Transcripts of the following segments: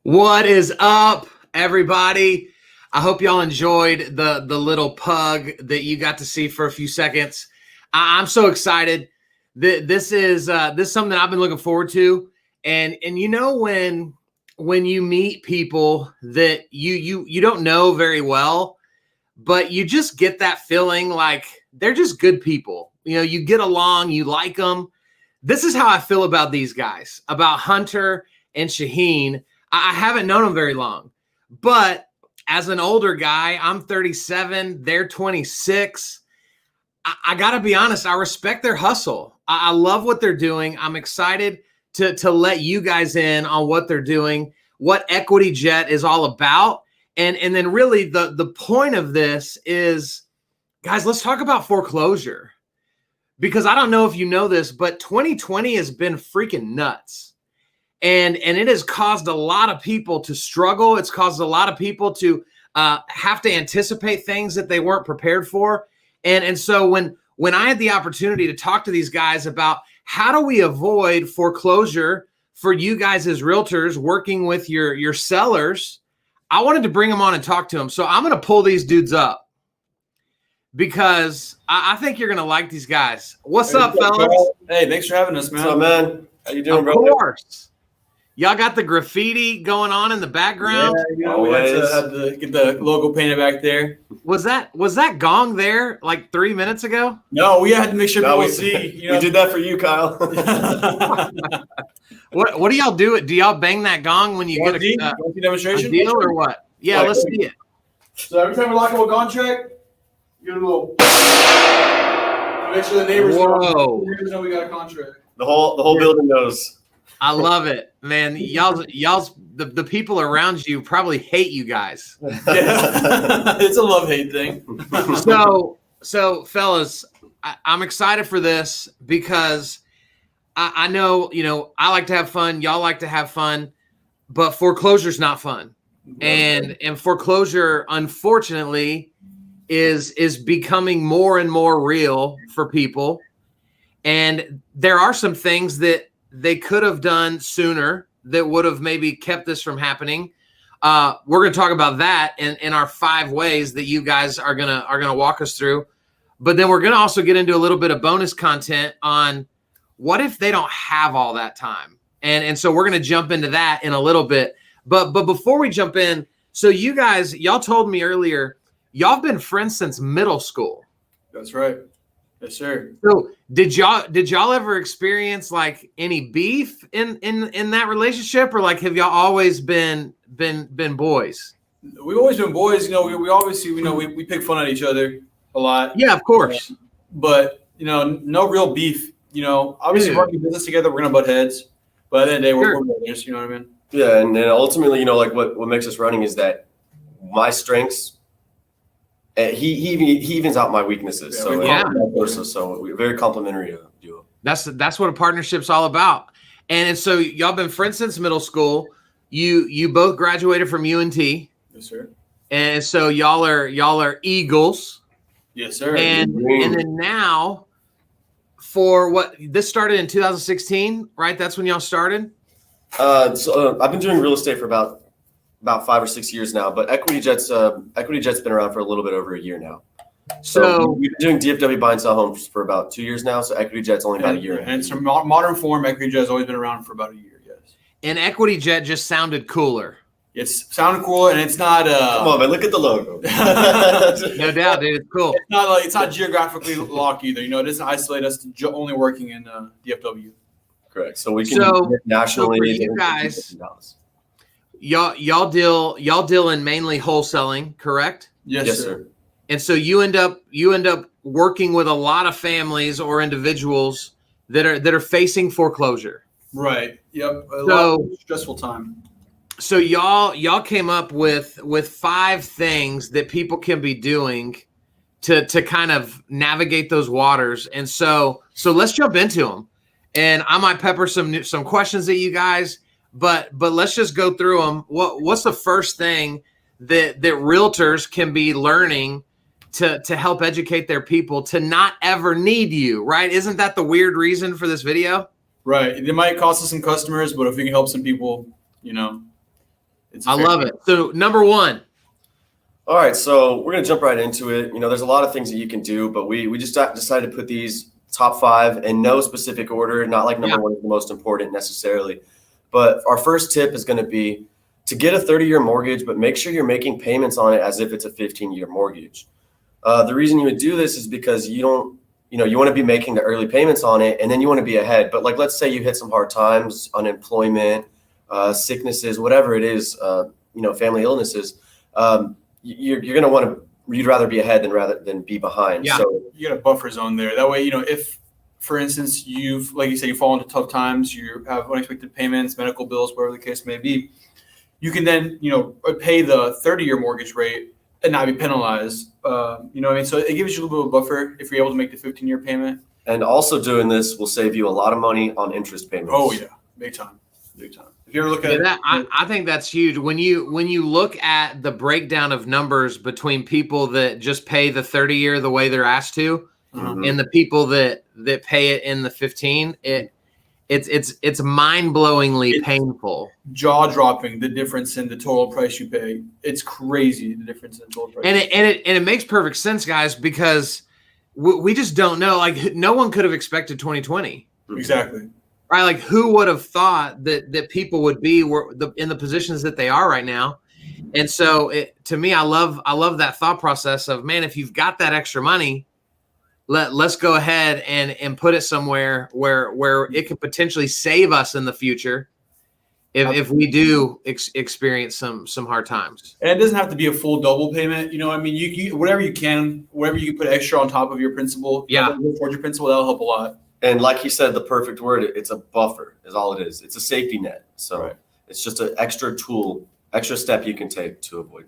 What is up, everybody? I hope y'all enjoyed the little pug that you got to see for a few seconds. I'm so excited. This is something that I've been looking forward to. And you know when you meet people that you don't know very well, but you just get that feeling like they're just good people. You know, you get along, you like them. This is how I feel about these guys, about Hunter and Shaheen. I haven't known them very long, but as an older guy, I'm 37, they're 26. I got to be honest, I respect their hustle. I love what they're doing. I'm excited to let you guys in on what they're doing, what Equity Jet is all about. And then really the point of this is, guys, let's talk about foreclosure. Because I don't know if you know this, but 2020 has been freaking nuts. And it has caused a lot of people to struggle. It's caused a lot of people to have to anticipate things that they weren't prepared for. And so when I had the opportunity to talk to these guys about how do we avoid foreclosure for you guys as realtors working with your sellers, I wanted to bring them on and talk to them. So I'm going to pull these dudes up because I think you're going to like these guys. What's up, fellas? Hey, thanks for having us, man. What's up, man? How you doing, bro? Of course. Y'all got the graffiti going on in the background. Yeah, you know, we had to get the logo painted back there. Was that gong there like 3 minutes ago? No, we had to make sure people see. You know? We did that for you, Kyle. What do y'all do? Do y'all bang that gong when you get a demonstration? A deal or what? Yeah, let's see it. So every time we lock up a contract, you get a little. Make sure the neighbors know we got a contract. The whole building knows. I love it, man. Y'all's the people around you probably hate you guys. Yeah. It's a love-hate thing. So fellas, I'm excited for this because I know, I like to have fun. Y'all like to have fun, but foreclosure's not fun. And foreclosure, unfortunately, is becoming more and more real for people. And there are some things that they could have done sooner that would have maybe kept this from happening. We're going to talk about that in our 5 ways that you guys are gonna walk us through. But then we're going to also get into a little bit of bonus content on what if they don't have all that time. And so we're going to jump into that in a little bit. But before we jump in, so you guys, y'all told me earlier, y'all been friends since middle school. That's right. Yes, sir. So did y'all ever experience like any beef in that relationship, or like have y'all always been boys? We've always been boys. We obviously we pick fun at each other a lot. Yeah, of course. But no real beef. Obviously we're running a business together, we're gonna butt heads. But at the end of the day, we're brothers. You know what I mean? Yeah, and then ultimately, like what makes us running is that my strengths. He evens out my weaknesses. So we're very complimentary duo. That's what a partnership's all about. And so y'all been friends since middle school. You both graduated from UNT. Yes, sir. And so y'all are Eagles. Yes, sir. And then now for what this started in 2016, right? That's when y'all started. So I've been doing real estate for about 5 or 6 years now, but Equity Jet's been around for a little bit over a year now. So we've been doing DFW buy and sell homes for about 2 years now. So Equity Jet's only about a year. And some modern form, Equity Jet's always been around for about a year. Yes. And Equity Jet just sounded cooler. It's sounded cool, and it's not. Come on, man! Look at the logo. No doubt, dude. It's cool. It's not geographically locked either. It doesn't isolate us to only working in DFW. Correct. So we can nationally. So for you guys. Y'all deal in mainly wholesaling, correct? Yes, sir. And so you end up working with a lot of families or individuals that are facing foreclosure. Right. Yep. A lot of stressful time. So y'all came up with 5 things that people can be doing to kind of navigate those waters. And so let's jump into them. And I might pepper some questions at you guys. But let's just go through them. What's the first thing that realtors can be learning to help educate their people to not ever need you, right? Isn't that the weird reason for this video? Right. It might cost us some customers, but if we can help some people, I love it. So number one. All right, so we're gonna jump right into it. There's a lot of things that you can do, but we just decided to put these top 5 in no specific order, not like number one is the most important necessarily. But our first tip is gonna be to get a 30-year mortgage, but make sure you're making payments on it as if it's a 15-year mortgage. The reason you would do this is because you want to be making the early payments on it, and then you want to be ahead. But like, let's say you hit some hard times, unemployment, sicknesses, whatever it is, family illnesses. You're going to want to. You'd rather be ahead than be behind. Yeah. So you got a buffer zone there. That way, if, for instance, like you said, you fall into tough times, you have unexpected payments, medical bills, whatever the case may be, you can then pay the 30-year mortgage rate and not be penalized. So it gives you a little bit of a buffer if you're able to make the 15-year payment. And also doing this will save you a lot of money on interest payments. Oh yeah, big time. If you ever look at that, I think that's huge. When you look at the breakdown of numbers between people that just pay the 30-year the way they're asked to, and the people that pay it in the 15, it's mind-blowingly painful. Jaw-dropping, the difference in the total price you pay. It's crazy, the difference in total price. And it makes perfect sense, guys, because we just don't know. Like, no one could have expected 2020. Exactly. Right? Like, who would have thought that people would be in the positions that they are right now? And so, to me, I love that thought process of, man, if you've got that extra money, let's go ahead and put it somewhere where it could potentially save us in the future if we do experience some hard times. And it doesn't have to be a full double payment. You whatever you can put extra on top of your principal. Towards your principal, that'll help a lot. And like he said, the perfect word, it's a buffer is all it is. It's a safety net. So It's just an extra tool, extra step you can take to avoid.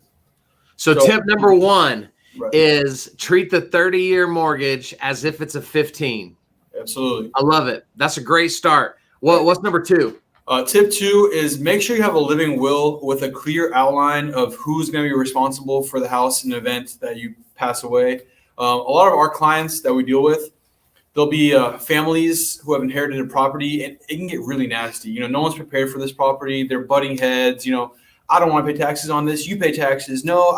So tip number one is treat the 30-year mortgage as if it's a 15. Absolutely. I love it. That's a great start. What's number 2? Tip 2 is make sure you have a living will with a clear outline of who's going to be responsible for the house in the event that you pass away. A lot of our clients that we deal with, there'll be families who have inherited a property, and it can get really nasty. No one's prepared for this property. They're butting heads. I don't want to pay taxes on this. You pay taxes. No,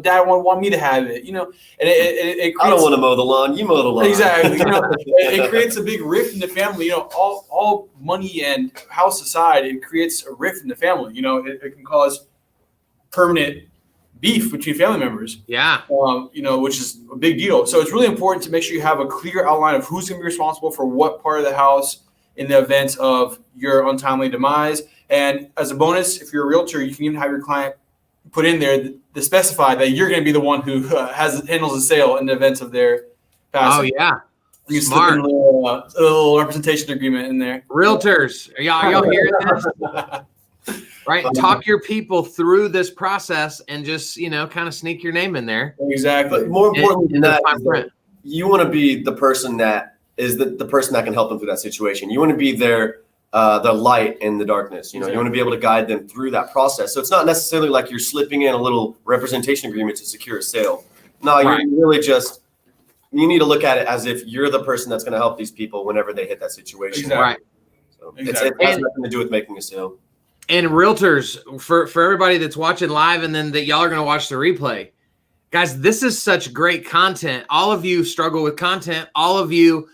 Dad want me to have it. And it creates, I don't want to mow the lawn. You mow the lawn. Exactly. It creates a big rift in the family. All money and house aside, it creates a rift in the family. It can cause permanent beef between family members. Yeah. Which is a big deal. So it's really important to make sure you have a clear outline of who's going to be responsible for what part of the house in the event of your untimely demise. And as a bonus, if you're a realtor, you can even have your client put in there to specify that you're going to be the one who handles the sale in the event of their passing. Oh yeah. You slip in a little representation agreement in there. Realtors, are y'all hearing this? Right, talk your people through this process and just kind of sneak your name in there. Exactly. But more importantly than that, you want to be the person that is the person that can help them through that situation. You want to be their light in the darkness. You want to be able to guide them through that process. So it's not necessarily like you're slipping in a little representation agreement to secure a sale. No, you're really just. You need to look at it as if you're the person that's going to help these people whenever they hit that situation. Exactly. Right. So it has nothing to do with making a sale. And realtors, for everybody that's watching live and then that y'all are going to watch the replay, guys, this is such great content. All of you struggle with content. All of you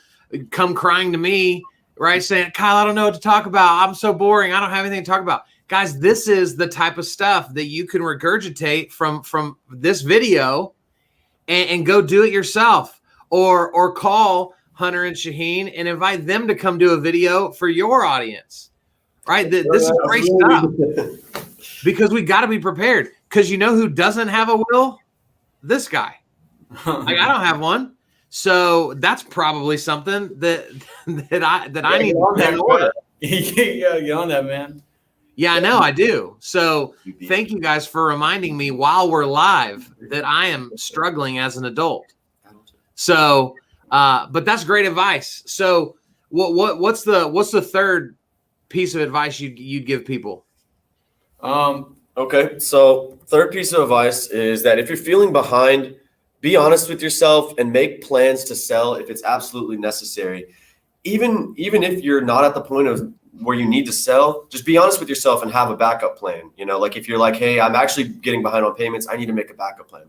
come crying to me, right, saying, Kyle, I don't know what to talk about. I'm so boring. I don't have anything to talk about. Guys, this is the type of stuff that you can regurgitate from this video and go do it yourself. Or call Hunter and Shaheen and invite them to come do a video for your audience, right? This is great stuff because we got to be prepared. Because you know who doesn't have a will? This guy. Like, I don't have one, so that's probably something that I need to put in order. Yeah, get on that, man. Yeah, I know I do. So thank you guys for reminding me while we're live that I am struggling as an adult. So, but that's great advice. So, what's the third piece of advice you'd give people? Okay, so third piece of advice is that if you're feeling behind, be honest with yourself and make plans to sell if it's absolutely necessary. Even if you're not at the point of where you need to sell, just be honest with yourself and have a backup plan. Like if you're like, hey, I'm actually getting behind on payments, I need to make a backup plan.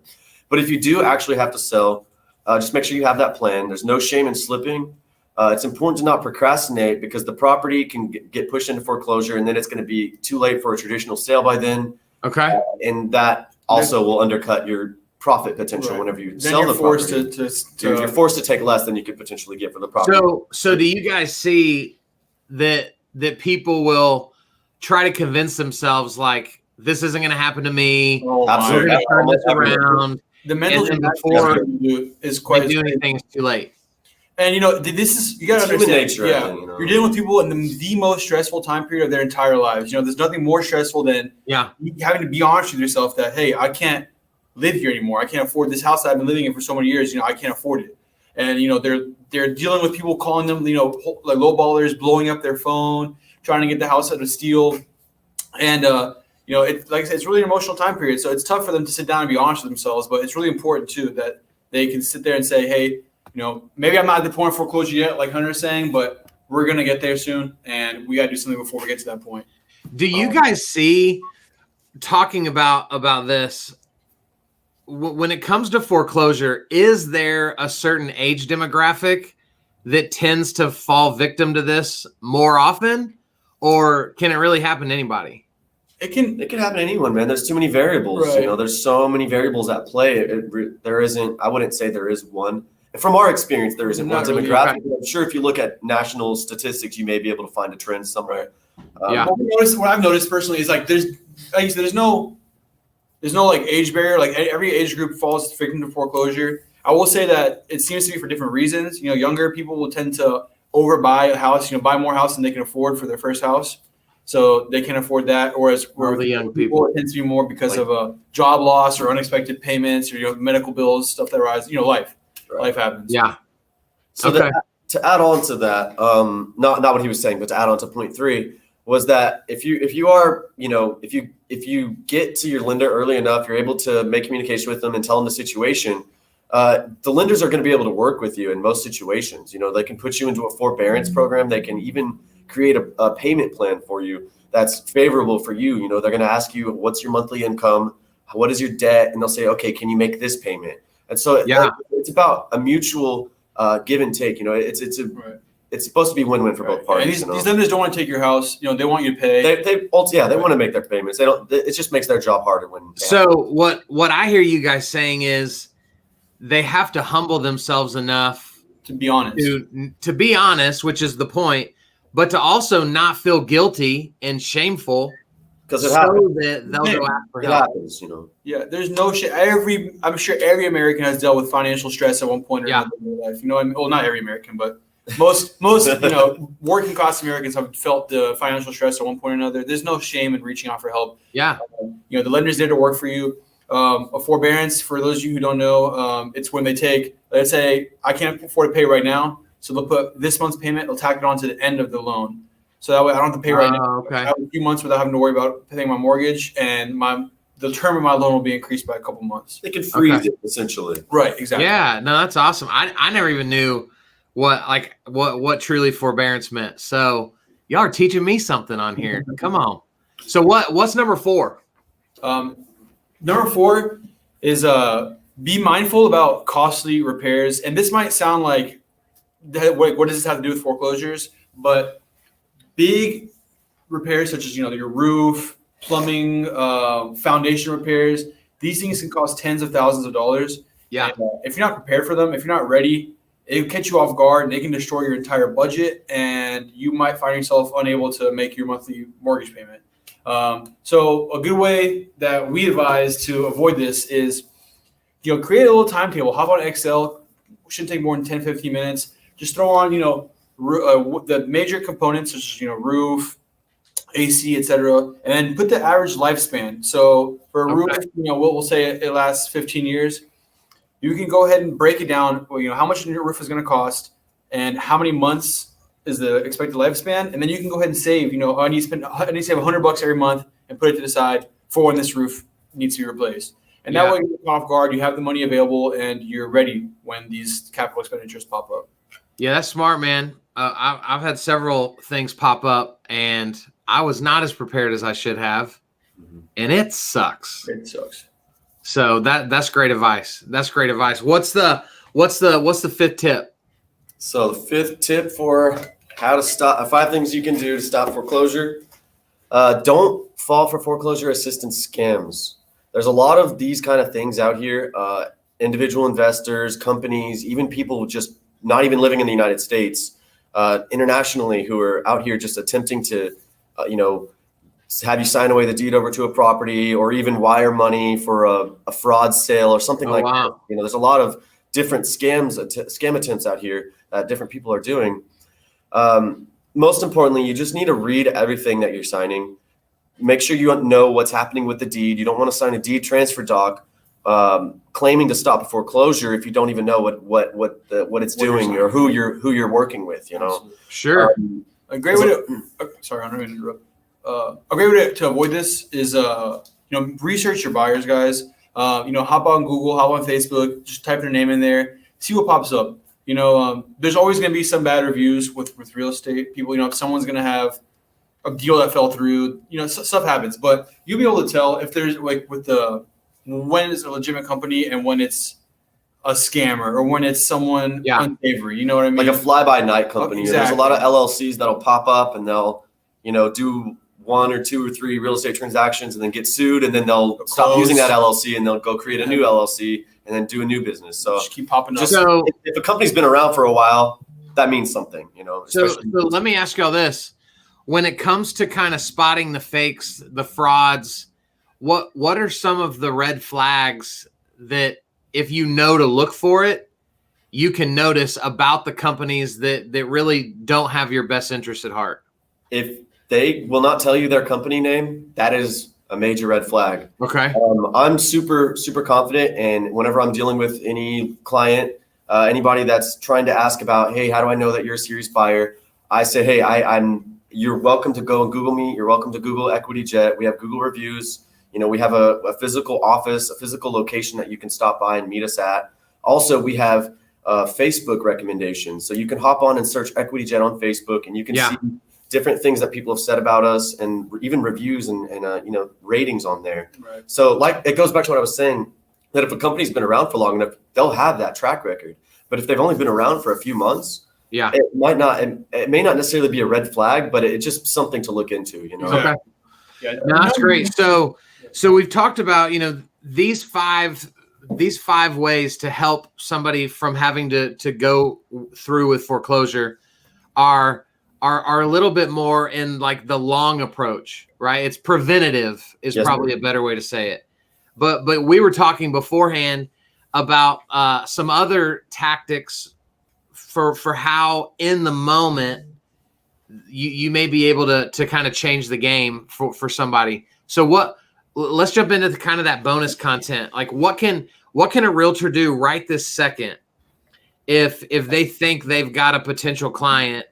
But if you do actually have to sell, just make sure you have that plan. There's no shame in slipping. It's important to not procrastinate, because the property can get pushed into foreclosure, and then it's going to be too late for a traditional sale by then. Okay. And that also will undercut your profit potential whenever you sell the property. You're forced to take less than you could potentially get for the property. So do you guys see that people will try to convince themselves like, this isn't going to happen to me? Absolutely. We're going to turn this around. The mental before is quite they do anything, it's too late. And this is, you got to understand. Nature, yeah, you're dealing with people in the most stressful time period of their entire lives. There's nothing more stressful than having to be honest with yourself that, hey, I can't live here anymore. I can't afford this house that I've been living in for so many years. I can't afford it. And they're dealing with people calling them, like low ballers, blowing up their phone, trying to get the house out of steal. And like I said, it's really an emotional time period. So it's tough for them to sit down and be honest with themselves. But it's really important too that they can sit there and say, hey, maybe I'm not at the point of foreclosure yet, like Hunter's saying, but we're gonna get there soon, and we gotta do something before we get to that point. Do you guys see, talking about this, when it comes to foreclosure, is there a certain age demographic that tends to fall victim to this more often, or can it really happen to anybody? It can happen to anyone, man. There's too many variables. Right. There's so many variables at play. There isn't. I wouldn't say there is one. From our experience, there isn't one demographic. Really. I'm sure if you look at national statistics, you may be able to find a trend somewhere. What I've noticed personally is like there's no like age barrier. Like every age group falls victim to foreclosure. I will say that it seems to be for different reasons. Younger people will tend to overbuy a house. Buy more house than they can afford for their first house, so they can afford that. Whereas the young people, it tends to be more because of a job loss or unexpected payments or medical bills, stuff that rise. Life. Right. Life happens. Yeah. So to add on to that, not what he was saying, but to add on to point 3 was that if you get to your lender early enough, you're able to make communication with them and tell them the situation. The lenders are going to be able to work with you in most situations. They can put you into a forbearance program. They can even create a payment plan for you that's favorable for you. They're going to ask you, what's your monthly income? What is your debt? And they'll say, okay, can you make this payment? And so it's about a mutual give and take. It's supposed to be win-win for both parties. These lenders don't want to take your house. They want you to pay. They want to make their payments. They don't. It just makes their job harder when. So what I hear you guys saying is they have to humble themselves enough to be honest. To be honest, which is the point, but to also not feel guilty and shameful. Because it happens. That they'll go after it happens, Yeah, there's no shit. I'm sure every American has dealt with financial stress at one point or another in their life. Well, not every American, but most working class Americans have felt the financial stress at one point or another. There's no shame in reaching out for help. Yeah. The lender's there to work for you. A forbearance, for those of you who don't know, it's when they take, let's say, I can't afford to pay right now, so they'll put this month's payment, they'll tack it on to the end of the loan. So that way I don't have to pay right now. Okay. I have a few months without having to worry about paying my mortgage, and the term of my loan will be increased by a couple months. They can freeze it essentially. Right, exactly. Yeah, no, that's awesome. I never even knew what truly forbearance meant. So y'all are teaching me something on here. Come on. So what's number 4? Number 4 is be mindful about costly repairs. And this might sound like what does this have to do with foreclosures? But big repairs such as your roof, plumbing, foundation repairs, these things can cost tens of thousands of dollars. Yeah. And, if you're not prepared for them, if you're not ready, it can catch you off guard and they can destroy your entire budget, and you might find yourself unable to make your monthly mortgage payment. So a good way that we advise to avoid this is, create a little timetable. Hop on Excel. Shouldn't take more than 10, 15 minutes. Just throw on, the major components such as, roof, AC, etc., and then put the average lifespan. So for a roof, we'll say it lasts 15 years. You can go ahead and break it down. How much your roof is going to cost, and how many months is the expected lifespan, and then you can go ahead and save. I need to save $100 every month and put it to the side for when this roof needs to be replaced. And that way you're off guard. You have the money available, and you're ready when these capital expenditures pop up. Yeah, that's smart, man. I've had several things pop up, and I was not as prepared as I should have, and it sucks. It sucks. So that's great advice. That's great advice. What's the fifth tip? So the fifth tip for how to stop 5 things you can do to stop foreclosure. Don't fall for foreclosure assistance scams. There's a lot of these kind of things out here. Individual investors, companies, even people just not even living in the United States, internationally, who are out here just attempting to, have you sign away the deed over to a property, or even wire money for a fraud sale or something like that. There's a lot of different scam attempts out here that different people are doing. Most importantly, you just need to read everything that you're signing. Make sure you know what's happening with the deed. You don't want to sign a deed transfer doc claiming to stop a foreclosure if you don't even know what it's doing or who you're working with. Sure. A great way to sorry, I don't mean to interrupt. A great way to avoid this is research your buyers, guys. Hop on Google, hop on Facebook, just type their name in there, see what pops up. There's always going to be some bad reviews with real estate people. If someone's going to have a deal that fell through, stuff happens. But you'll be able to tell if there's when it's a legitimate company and when it's a scammer or when it's someone unsavory. You know what I mean? Like a fly-by-night company. Exactly. There's a lot of LLCs that'll pop up and they'll, do 1 or 2 or 3 real estate transactions and then get sued, and then they'll stop using that LLC and they'll go create a new LLC and then do a new business. So just keep popping up. So if a company's been around for a while, that means something, So let me ask y'all this: when it comes to kind of spotting the fakes, the frauds, what are some of the red flags that, if you know to look for it, you can notice about the companies that really don't have your best interest at heart? If they will not tell you their company name, that is a major red flag. Okay. I'm super, super confident. And whenever I'm dealing with any client, anybody that's trying to ask about, hey, how do I know that you're a serious buyer? I say, hey, you're welcome to go and Google me. You're welcome to Google Equity Jet. We have Google reviews. We have a physical office, a physical location that you can stop by and meet us at. Also, we have Facebook recommendations. So you can hop on and search Equity Jet on Facebook, and you can see different things that people have said about us, and even reviews and ratings on there. Right. So it goes back to what I was saying, that if a company's been around for long enough, they'll have that track record. But if they've only been around for a few months, it may not necessarily be a red flag, but it's just something to look into. Okay. Yeah, no, that's great. So we've talked about these five ways to help somebody from having to go through with foreclosure are a little bit more in like the long approach, right? It's preventative is probably a better way to say it. But we were talking beforehand about some other tactics for how in the moment you may be able to kind of change the game for somebody. So let's jump into kind of that bonus content. Like what can a realtor do right this second if they think they've got a potential client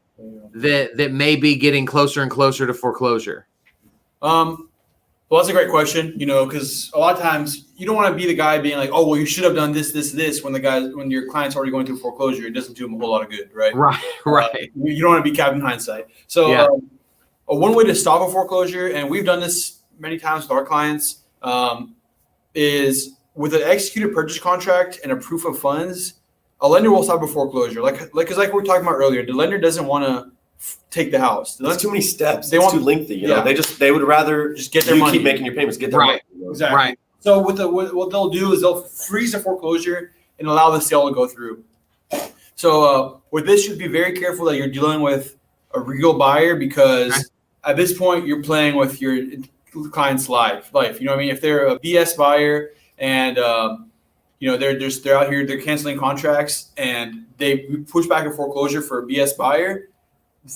that may be getting closer and closer to foreclosure? Well, that's a great question, because a lot of times you don't want to be the guy being like, oh, well, you should have done this, when your client's already going through foreclosure. It doesn't do them a whole lot of good, right? Right. You don't want to be Captain Hindsight. So one way to stop a foreclosure, and we've done this many times with our clients, is with an executed purchase contract and a proof of funds, a lender will stop a foreclosure. Because like we were talking about earlier, the lender doesn't want to take the house. There's too many steps. It's too lengthy. They would rather just get their money. Keep making your payments, get their money. Exactly. Right. So what they'll do is they'll freeze the foreclosure and allow the sale to go through. So with this, you should be very careful that you're dealing with a real buyer, because at this point you're playing with your client's life. You know what I mean? If they're a BS buyer and they're out here, they're canceling contracts and they push back a foreclosure for a BS buyer,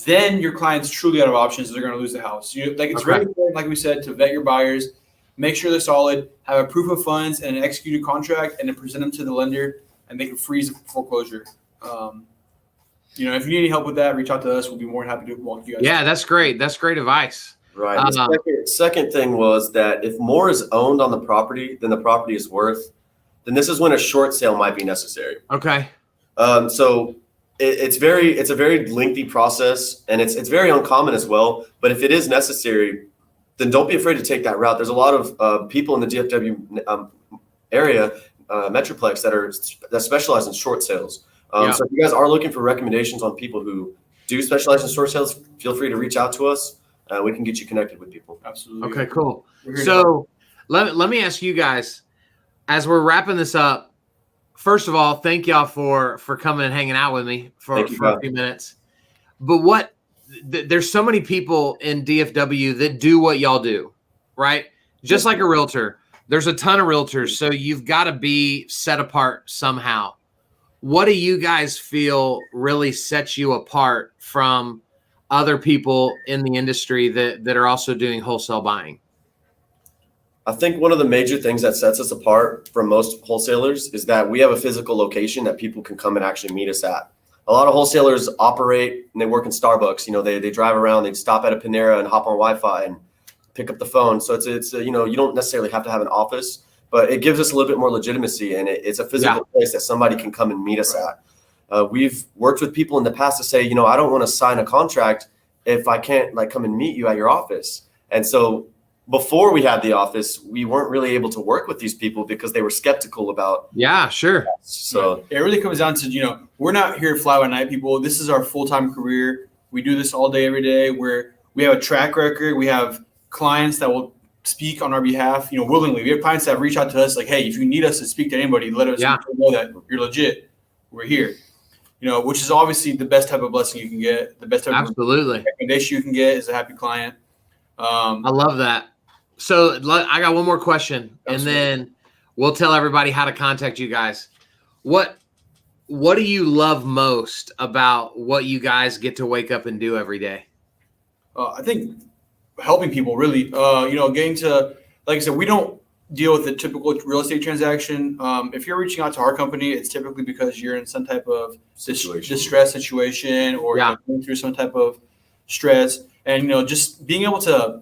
then your client's truly out of options. They're going to lose the house. It's really important, like we said, to vet your buyers, make sure they're solid, have a proof of funds and an executed contract, and then present them to the lender, and they can freeze the foreclosure. If you need any help with that, reach out to us. We'll be more than happy to walk you guys. Yeah, that's great. That's great advice. Right. The second thing was that if more is owned on the property than the property is worth, then this is when a short sale might be necessary. Okay. So it's a very lengthy process, and it's very uncommon as well. But if it is necessary, then don't be afraid to take that route. There's a lot of people in the DFW area, Metroplex, that specialize in short sales. So if you guys are looking for recommendations on people who do specialize in short sales, feel free to reach out to us. We can get you connected with people. Absolutely. Okay, cool. So let me ask you guys, as we're wrapping this up, first of all, thank y'all for coming and hanging out with me for a few minutes. But there's so many people in DFW that do what y'all do, right? Just like a realtor. There's a ton of realtors, so you've got to be set apart somehow. What do you guys feel really sets you apart from other people in the industry that are also doing wholesale buying? I think one of the major things that sets us apart from most wholesalers is that we have a physical location that people can come and actually meet us at. A lot of wholesalers operate and they work in Starbucks. You know, they drive around, they stop at a Panera and hop on Wi-Fi and pick up the phone. So it's you know, you don't necessarily have to have an office, but it gives us a little bit more legitimacy, and it's a physical place that somebody can come and meet us at. We've worked with people in the past to say, you know, I don't want to sign a contract if I can't like come and meet you at your office. And so before we had the office, we weren't really able to work with these people because they were skeptical about. Yeah, sure. So it really comes down to, you know, we're not here fly by night people. This is our full-time career. We do this all day, every day, where we have a track record. We have clients that will speak on our behalf, you know, willingly. We have clients that reach out to us like, hey, if you need us to speak to anybody, let us know that you're legit. We're here. You know, which is obviously the best type of blessing you can get. The best type of recommendation you can get is a happy client. I love that. So I got one more question, and then we'll tell everybody how to contact you guys. What do you love most about what you guys get to wake up and do every day? I think helping people, really. You know, getting to, like I said, we don't deal with the typical real estate transaction. If you're reaching out to our company, it's typically because you're in some type of distress situation, or you're going through some type of stress. And, you know, just being able to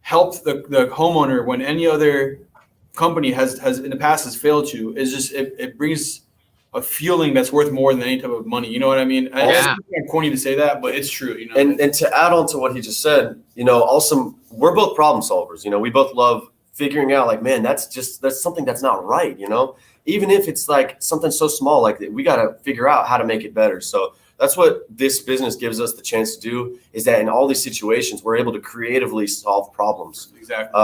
help the homeowner when any other company has in the past has failed to, is just, it brings a feeling that's worth more than any type of money. You know what I mean? It's kind of corny to say that, but it's true. You know, and to add on to what he just said, you know, also we're both problem solvers. You know, we both love figuring out like, man, that's something that's not right. You know, even if it's like something so small, like we got to figure out how to make it better. So that's what this business gives us the chance to do, is that in all these situations, we're able to creatively solve problems. Exactly.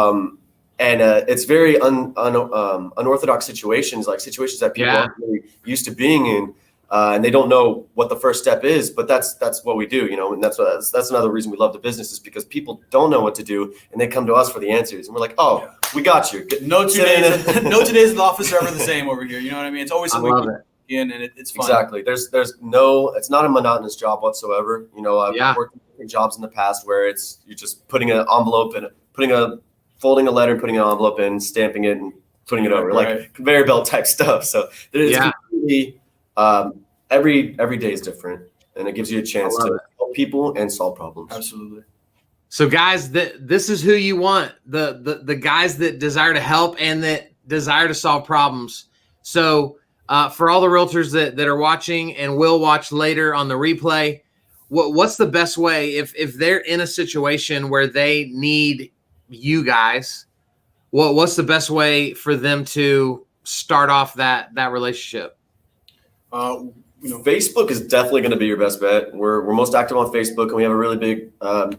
And it's very unorthodox situations, like situations that people aren't really used to being in, and they don't know what the first step is. But that's what we do, you know, and that's another reason we love the business, is because people don't know what to do, and they come to us for the answers, and we're like, oh, we got you. No two days in the office are ever the same over here. You know what I mean? It's always something in, and it's fun. Exactly. It's not a monotonous job whatsoever. You know, I've worked in different jobs in the past where you're just putting an envelope and folding a letter, putting an envelope in, stamping it, and putting it over, like conveyor belt type stuff. So it's completely, every day is different, and it gives you a chance to help people and solve problems. Absolutely. So guys, this is who you want, the guys that desire to help and that desire to solve problems. So for all the realtors that are watching and will watch later on the replay, what's the best way if they're in a situation where they need you guys, what's the best way for them to start off that relationship? You know, Facebook is definitely going to be your best bet. We're most active on Facebook, and we have a really big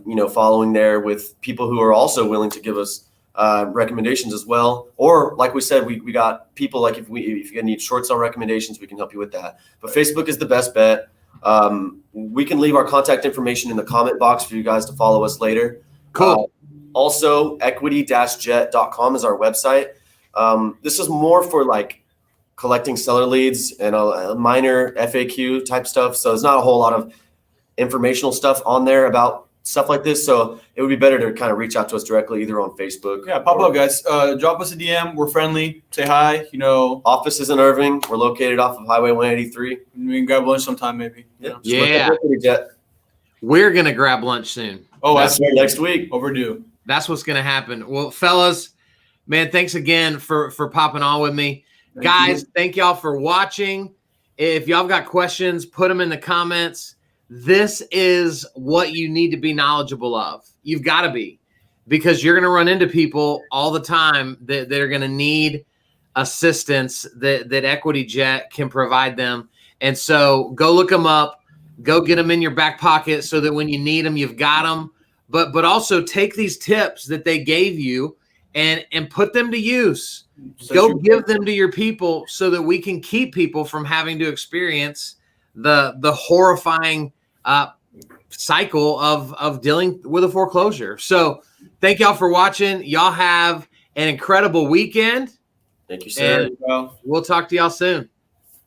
you know, following there with people who are also willing to give us recommendations as well. Or like we said, we got people like if you need short sale recommendations, we can help you with that. But Facebook is the best bet. We can leave our contact information in the comment box for you guys to follow us later. Cool. Also, equity-jet.com is our website. This is more for like collecting seller leads and a minor FAQ type stuff. So there's not a whole lot of informational stuff on there about stuff like this. So it would be better to kind of reach out to us directly, either on Facebook. Yeah, pop up, guys. Drop us a DM. We're friendly. Say hi. You know, office is in Irving. We're located off of Highway 183. We can grab lunch sometime, maybe. Yeah. We're gonna grab lunch soon. Oh, that's next week. Overdue. That's what's gonna happen. Well, fellas, man, thanks again for popping on with me. Thank y'all for watching. If y'all got questions, put them in the comments. This is what you need to be knowledgeable of. You've got to be, because you're going to run into people all the time that are going to need assistance that Equity Jet can provide them. And so go look them up, go get them in your back pocket so that when you need them, you've got them. But also take these tips that they gave you and put them to use. Go give them to your people so that we can keep people from having to experience the horrifying cycle of dealing with a foreclosure. So thank y'all for watching. Y'all have an incredible weekend. Thank you, sir. And we'll talk to y'all soon.